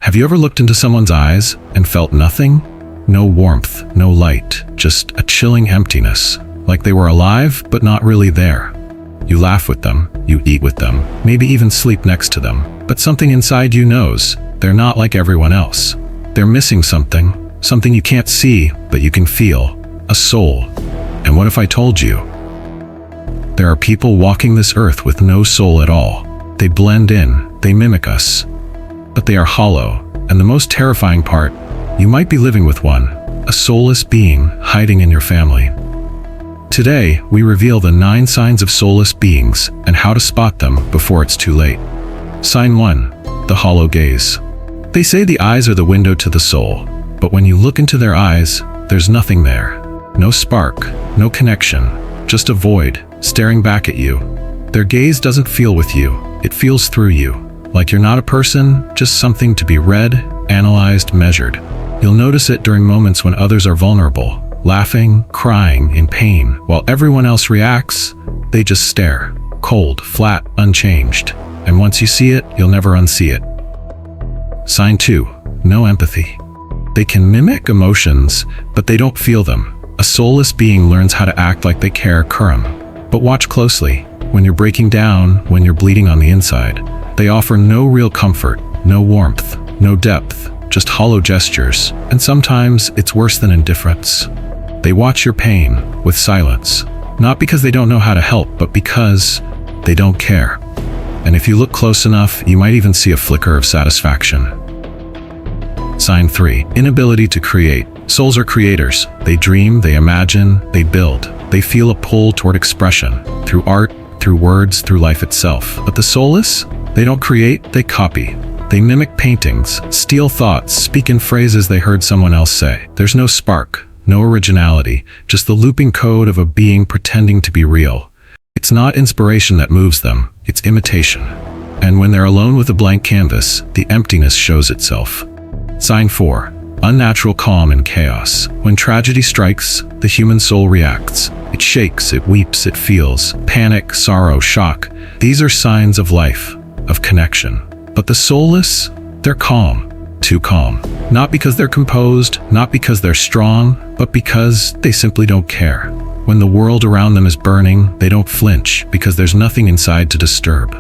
Have you ever looked into someone's eyes and felt nothing? No warmth, no light, just a chilling emptiness, like they were alive but not really there. You laugh with them, you eat with them, maybe even sleep next to them, but something inside you knows they're not like everyone else. They're missing something you can't see but you can feel, a soul. And what if I told you? There are people walking this earth with no soul at all. They blend in, they mimic us, but they are hollow. And the most terrifying part, you might be living with one, a soulless being hiding in your family. Today, we reveal the 9 signs of soulless beings and how to spot them before it's too late. Sign 1. The hollow gaze. They say the eyes are the window to the soul, but when you look into their eyes, there's nothing there. No spark, no connection, just a void staring back at you. Their gaze doesn't feel with you, it feels through you, like you're not a person, just something to be read, analyzed, measured. You'll notice it during moments when others are vulnerable, laughing, crying, in pain, while everyone else reacts. They just stare, cold, flat, unchanged. And once you see it, you'll never unsee it. Sign 2. No empathy. They can mimic emotions, but they don't feel them. A soulless being learns how to act like they care, Kurum. But watch closely. When you're breaking down, when you're bleeding on the inside, they offer no real comfort, no warmth, no depth, just hollow gestures. And sometimes it's worse than indifference. They watch your pain with silence, not because they don't know how to help, but because they don't care. And if you look close enough, you might even see a flicker of satisfaction. Sign 3. Inability to create. Souls are creators. They dream, they imagine, they build. They feel a pull toward expression, through art, through words, through life itself. But the soulless? They don't create, they copy. They mimic paintings, steal thoughts, speak in phrases they heard someone else say. There's no spark, no originality, just the looping code of a being pretending to be real. It's not inspiration that moves them, it's imitation. And when they're alone with a blank canvas, the emptiness shows itself. Sign 4. Unnatural calm in chaos. When tragedy strikes, the human soul reacts. It shakes, it weeps, it feels. Panic, sorrow, shock. These are signs of life, of connection. But the soulless, they're calm, too calm. Not because they're composed, not because they're strong, but because they simply don't care. When the world around them is burning, they don't flinch because there's nothing inside to disturb.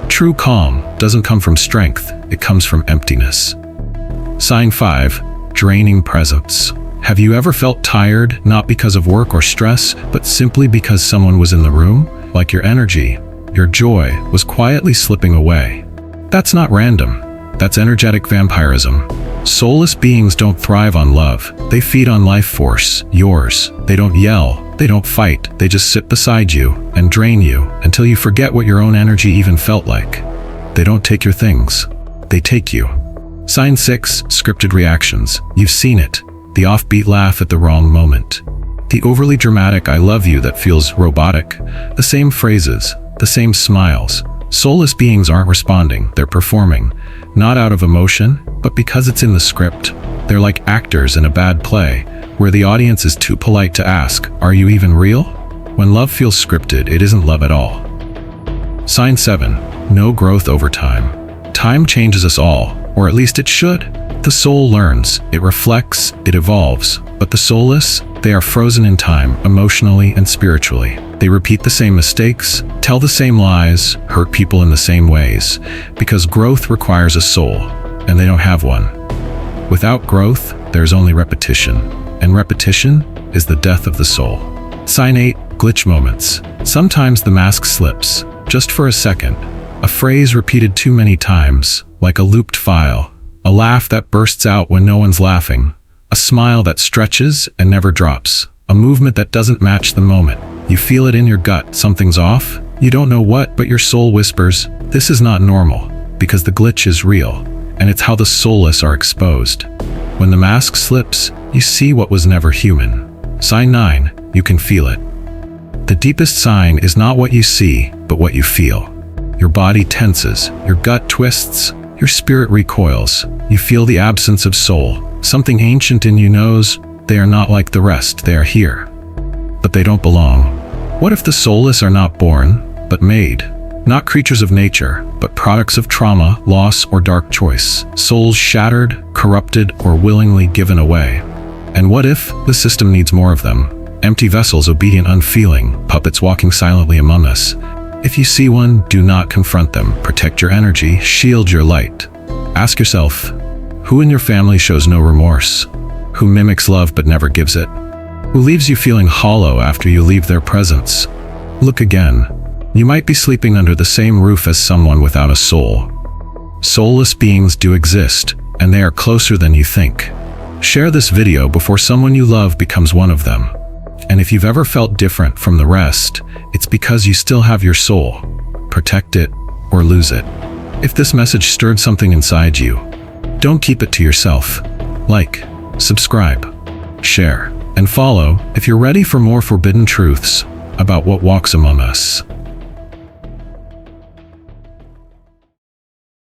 True calm doesn't come from strength, it comes from emptiness. Sign 5. Draining presence. Have you ever felt tired, not because of work or stress, but simply because someone was in the room? Like your energy, your joy, was quietly slipping away. That's not random. That's energetic vampirism. Soulless beings don't thrive on love. They feed on life force, yours. They don't yell, they don't fight. They just sit beside you and drain you until you forget what your own energy even felt like. They don't take your things. They take you. Sign 6. Scripted reactions. You've seen it. The offbeat laugh at the wrong moment. The overly dramatic I love you that feels robotic. The same phrases, the same smiles. Soulless beings aren't responding, they're performing. Not out of emotion, but because it's in the script. They're like actors in a bad play, where the audience is too polite to ask, "Are you even real?" When love feels scripted, it isn't love at all. Sign 7. No growth over time. Time changes us all, or at least it should. The soul learns, it reflects, it evolves. But the soulless, they are frozen in time, emotionally and spiritually. They repeat the same mistakes, tell the same lies, hurt people in the same ways, because growth requires a soul, and they don't have one. Without growth, there's only repetition, and repetition is the death of the soul. Sign 8. Glitch moments. Sometimes the mask slips, just for a second. A phrase repeated too many times, like a looped file. A laugh that bursts out when no one's laughing. A smile that stretches and never drops. A movement that doesn't match the moment. You feel it in your gut, something's off. You don't know what, but your soul whispers, this is not normal, because the glitch is real, and it's how the soulless are exposed. When the mask slips, you see what was never human. Sign 9. You can feel it. The deepest sign is not what you see, but what you feel. Your body tenses, your gut twists, your spirit recoils. You feel the absence of soul. Something ancient in you knows they are not like the rest, they are here. But they don't belong. What if the soulless are not born, but made? Not creatures of nature, but products of trauma, loss, or dark choice. Souls shattered, corrupted, or willingly given away. And what if the system needs more of them? Empty vessels, obedient, unfeeling, puppets walking silently among us. If you see one, do not confront them. Protect your energy, shield your light. Ask yourself, who in your family shows no remorse? Who mimics love but never gives it? Who leaves you feeling hollow after you leave their presence? Look again. You might be sleeping under the same roof as someone without a soul. Soulless beings do exist, and they are closer than you think. Share this video before someone you love becomes one of them. And if you've ever felt different from the rest, it's because you still have your soul. Protect it or lose it. If this message stirred something inside you, don't keep it to yourself. Like, subscribe, share, and follow if you're ready for more forbidden truths about what walks among us.